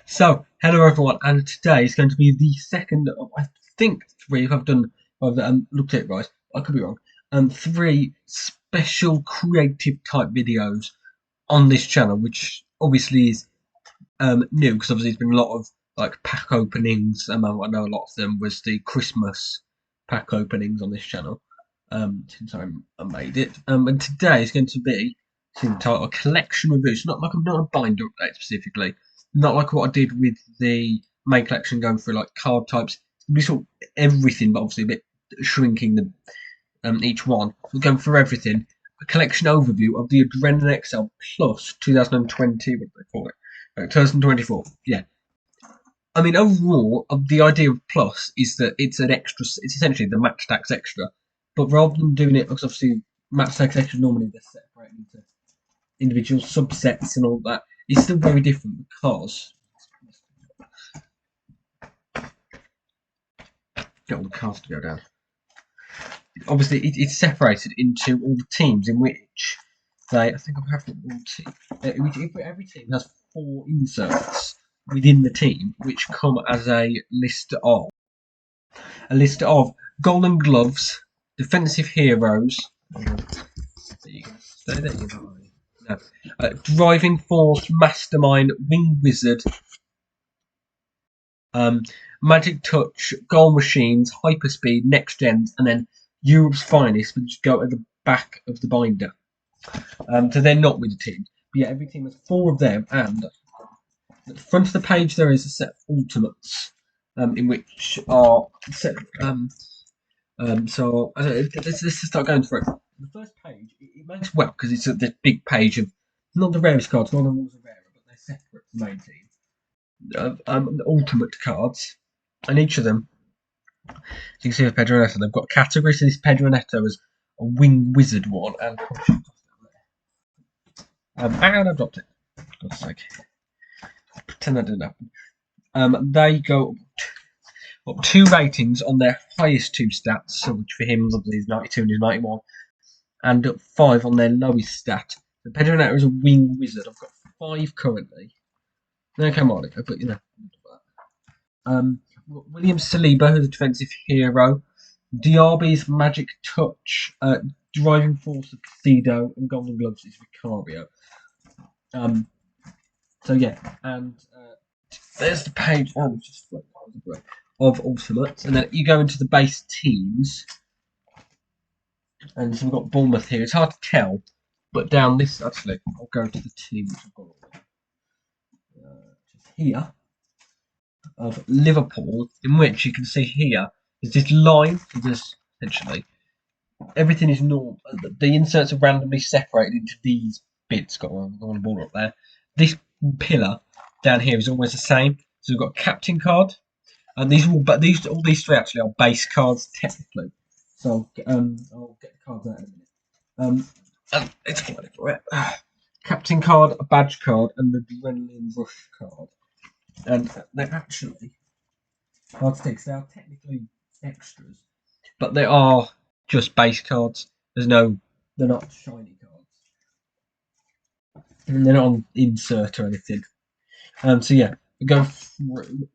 So, hello everyone, and today is going to be the second of, I think, three, if I've looked at it right, I could be wrong, three special creative type videos on this channel, which obviously is new, because obviously there's been a lot of, like, pack openings, I know a lot of them was the Christmas pack openings on this channel, since I made it, and today is going to be, entitled a collection review. It's not not a binder update specifically, not like what I did with the main collection, going through like card types. We sort of everything, but obviously a bit shrinking the each one. We're going through everything. A collection overview of the Adrenalyn XL Plus 2020. What do they call it? 2024. Yeah. I mean, overall, the idea of Plus is that it's an extra. It's essentially the Matchstacks Extra, but rather than doing it, because obviously Matchstacks Extra normally they're separated into individual subsets and all that. It's still very different because get all the cards to go down. Obviously, it's separated into all the teams in which they. I think I have all team. Every team has 4 inserts within the team, which come as a list of Golden Gloves, defensive heroes. There you go. Stay there, you know. No. Driving Force, Mastermind, Wing Wizard, Magic Touch, Goal Machines, Hyperspeed, Next Gens, and then Europe's Finest, which go at the back of the binder. So they're not with the team. But yeah, every team has 4 of them, and at the front of the page there is a set of ultimates, in which are set. So let's start going through it. The first page it makes well because it's this big page of not the rarest cards, not the rules are rarer, but they're separate to the main team. Ultimate cards, and each of them, as you can see with Pedro Neto, they've got categories. So this Pedro Neto is a Wing Wizard one, and I dropped it. For God's sake, pretend that didn't happen. They go up 2 ratings on their highest 2 stats, so which for him is 92 and 91, and up 5 on their lowest stat. So Pedro Neto is a Wing Wizard. I've got 5 currently. Okay, Monica, but you know. William Saliba, who's a defensive hero. Diaby's Magic Touch, Driving Force of Casino, and Golden Gloves is Vicario. So yeah, and there's the page. Just of Ultimates, and then you go into the base teams, and so we've got Bournemouth here. It's hard to tell, but down this actually, I'll go to the teams. I've got here of Liverpool, in which you can see here is this line. So there's essentially everything is normal. The inserts are randomly separated into these bits. Got on the border up there. This pillar down here is always the same. So we've got a captain card, and all these 3 actually are base cards technically. So I'll get the cards out in a minute. And it's captain card, a badge card, and the Adrenaline Rush card. And they're actually hard to take. They are technically extras, but they are just base cards. They're not shiny cards, and they're not on insert or anything. So yeah, we go through.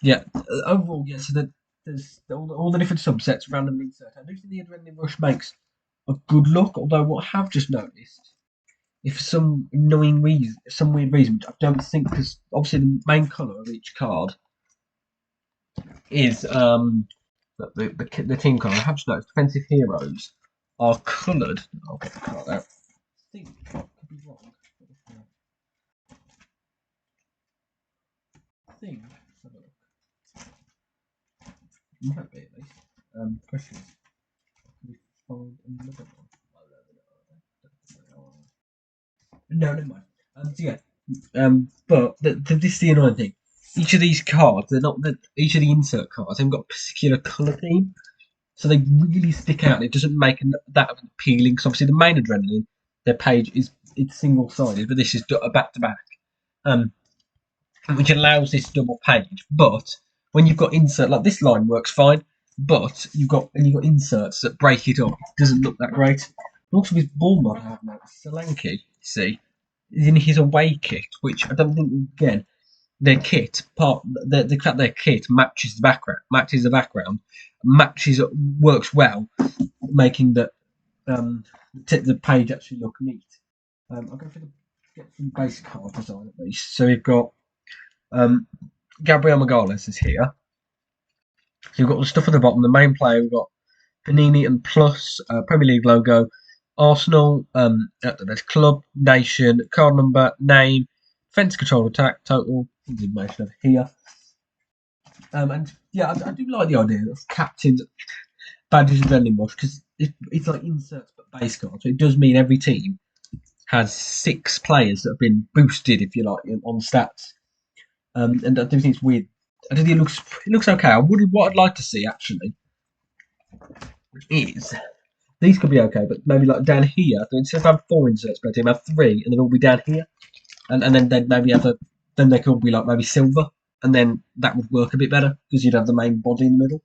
Yeah, overall, yeah. So there's all the different subsets randomly insert. I do think the Adrenaline Rush makes a good look. Although what I have just noticed, if for some annoying reason, some weird reason, which I don't think, because obviously the main colour of each card is the team card. I have just noticed defensive heroes are coloured. I'll get the card out. I think I could be wrong. I think. Let's have a look. Might be at least. Question is, can we find another one? No, never mind. So yeah. But this is the annoying thing. Each of these cards, they're not each of the insert cards haven't got a particular colour theme, so they really stick out. And it doesn't make that appealing. Because obviously the main Adrenaline, their page it's single sided, but this is a back to back, which allows this double page. But when you've got insert, like this line works fine, but you've got inserts that break it up, it doesn't look that great. And also with ball mod, I have noticed Solanke, see, is in his away kit, which I don't think, again, their kit part their kit matches the background, works well, making the page actually look neat. I'll go for get some basic card design at least. So we've got Gabriel Magalhaes is here. So you've got the stuff at the bottom. The main player, we've got Panini and Plus, Premier League logo, Arsenal, there's club, nation, card number, name, defence, control, attack, total, information over here. And yeah, I do like the idea of captains, badges, and vending mush because it's like inserts but base cards. So it does mean every team has 6 players that have been boosted, if you like, on stats. And I do think it's weird. I think it looks okay. What I'd like to see actually is these could be okay, but maybe like down here, instead of having 4 inserts per team, have 3, and then all be down here, and then they'd maybe then they could be like maybe silver, and then that would work a bit better because you'd have the main body in the middle.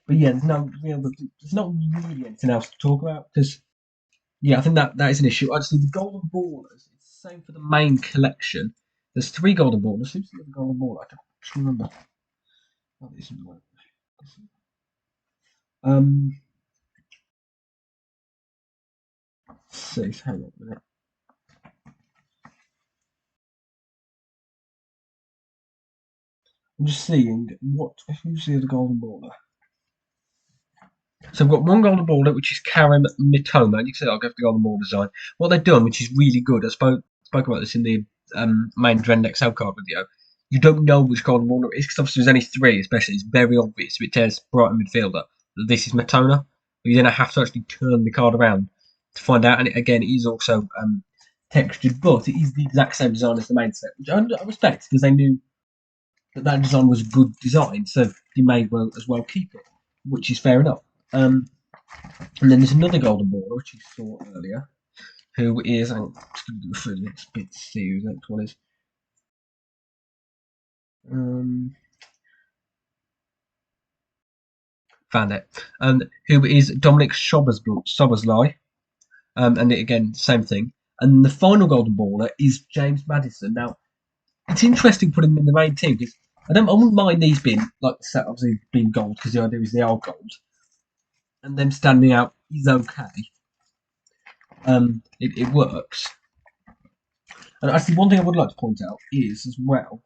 But yeah, there's not really anything else to talk about because yeah, I think that is an issue. Actually, the golden ballers, it's the same for the main collection. There's 3 golden ballers. Who's the golden baller? I don't remember. Oh, this is one. Let's see, hang on a minute. I'm just seeing who's the other golden baller. So I've got one golden baller, which is Karim Mitoma. And you can see I'll go for the golden ball design. What they've done, which is really good, I spoke about this in the main Adrenalyn XL card video. You don't know which golden baller it is because obviously there's only 3, especially. It's very obvious if it tells Brighton midfielder that this is Mitoma. You then have to actually turn the card around to find out. And it is also textured, but it is the exact same design as the main set, which I respect because they knew that design was a good design, so you may as well keep it, which is fair enough. And then there's another golden baller, which you saw earlier, who is, I'm just going to go through the next bit to see who the next one is. Found it. Who is Dominic Szoboszlai. And again, same thing. And the final golden baller is James Maddison. Now, it's interesting putting him in the main team because I wouldn't mind these being like set obviously being gold because the idea is they are gold, and them standing out is okay. It works. And actually, one thing I would like to point out is as well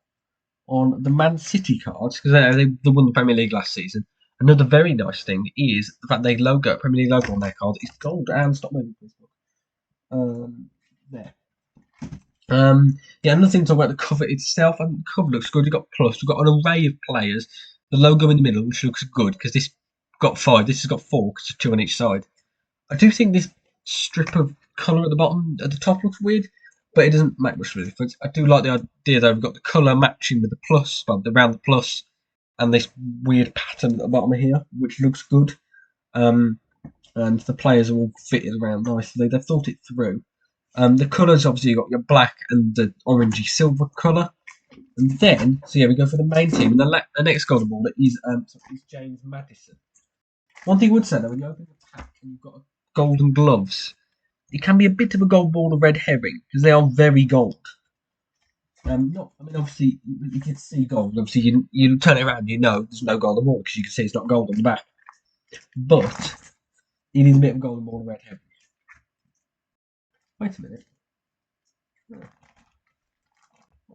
on the Man City cards because they won the Premier League last season. Another very nice thing is the fact they Premier League logo on their card is gold. And stop moving, please. There. Yeah, another thing to talk about the cover itself. And the cover looks good. We've got plus. We've got an array of players. The logo in the middle, which looks good because this got 5. This has got 4 because there's 2 on each side. I do think this strip of colour at the top looks weird, but it doesn't make much of a difference. I do like the idea though. We've got the colour matching with the plus, around the plus, and this weird pattern at the bottom of here, which looks good. And the players are all fitted around nicely. They've thought it through. The colours, obviously, you've got your black and the orangey silver colour. And then, so yeah, we go for the main team. And the next golden baller is James Maddison. One thing I would say, though, when you open the pack and you've got golden gloves, it can be a bit of a gold ball of red herring because they are very gold. Obviously, you can see gold. Obviously, you turn it around, you know there's no golden ball because you can see it's not gold on the back. But it is a bit of a golden ball of red herring. Wait a minute. I'm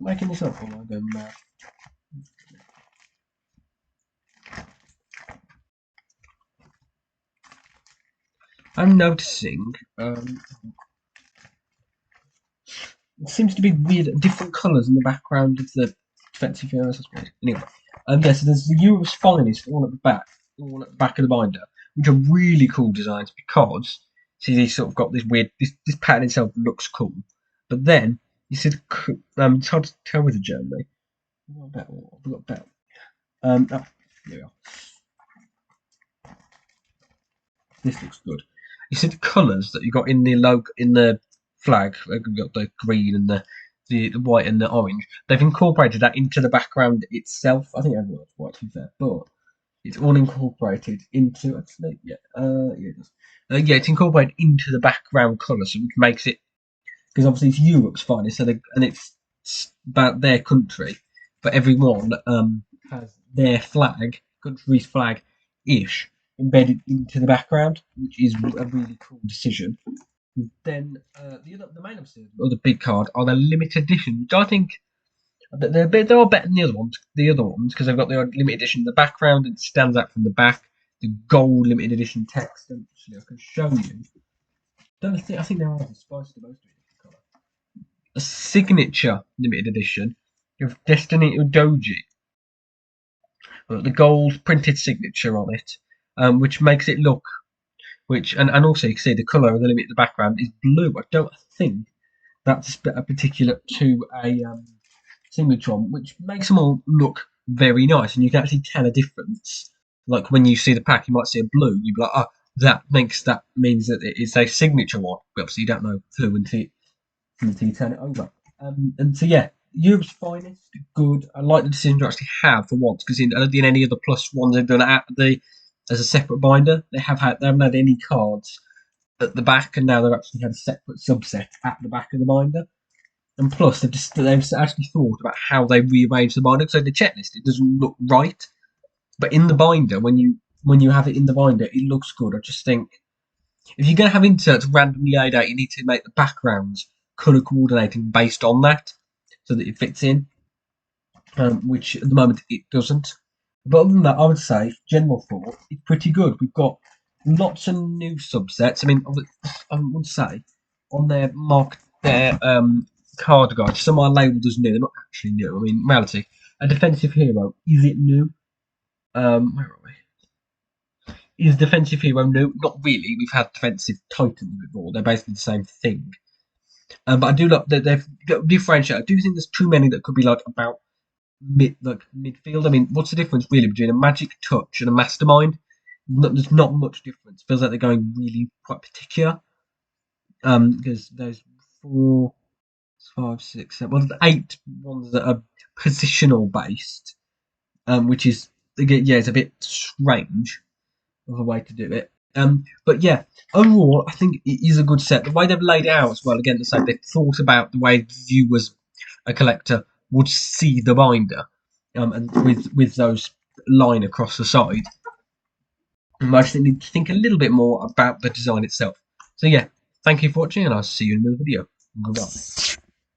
making this up while I go mad. I'm noticing it seems to be weird, different colours in the background of the defensive heroes, I suppose. Anyway, so there's the Euro's finest all at the back of the binder, which are really cool designs because see they sort of got this weird this pattern itself looks cool, but then you see it's hard to tell with the Germany. I've got better. There we are. This looks good. You see the colours that you got in the logo in the flag. We've got the green and the white and the orange. They've incorporated that into the background itself. I think everyone's white to be fair, but It's all incorporated into actually, yeah, yeah, it does. Yeah, it's incorporated into the background colour, so which makes it because obviously it's Europe's finest, so and it's about their country, but everyone has their flag, country's flag, ish, embedded into the background, which is a really cool decision. Then the main obviously, other big card are the limited edition, which I think they're all better than the other ones. The other ones because they've got the limited edition in the background and it stands out from the back. The gold limited edition text. And actually, I can show you. I think they're either spiced the most colour. A signature limited edition of Destiny Udoji, the gold printed signature on it, which makes it look. And also you can see the colour of the limited background is blue. I don't think that's a particular to a signature on, which makes them all look very nice, and you can actually tell a difference. Like when you see the pack, you might see a blue, you'd be like, "Oh, that means that it's a signature one." But obviously, you don't know blue until you turn it over. And so yeah, Europe's finest, good. I like the decision to actually have for once because in any other plus ones they've done at as a separate binder, they haven't had any cards at the back, and now they've actually had a separate subset at the back of the binder. And plus, they've actually thought about how they rearrange the binder. So the checklist, it doesn't look right, but in the binder, when you have it in the binder, it looks good. I just think if you're going to have inserts randomly laid out, you need to make the backgrounds colour coordinating based on that, so that it fits in. Which at the moment it doesn't. But other than that, I would say general thought it's pretty good. We've got lots of new subsets. I mean, I would say on their card guide, some are labelled as new. They're not actually new. I mean, in reality, a defensive hero, is it new? Where are we? Is defensive hero new? Not really. We've had defensive titans before. They're basically the same thing. But I do like that they've differentiated. I do think there's too many that could be like about midfield. I mean, what's the difference really between a magic touch and a mastermind? There's not much difference. Feels like they're going really quite particular. Because there's 4, 5, 6, 7, well, 8 ones that are positional based, which is yeah, it's a bit strange of a way to do it. But yeah, overall, I think it is a good set. The way they've laid it out as well, again, to say they've thought about the way viewers, a collector, would see the binder, and with those line across the side. I just need to think a little bit more about the design itself. So yeah, thank you for watching, and I'll see you in another video. Goodbye.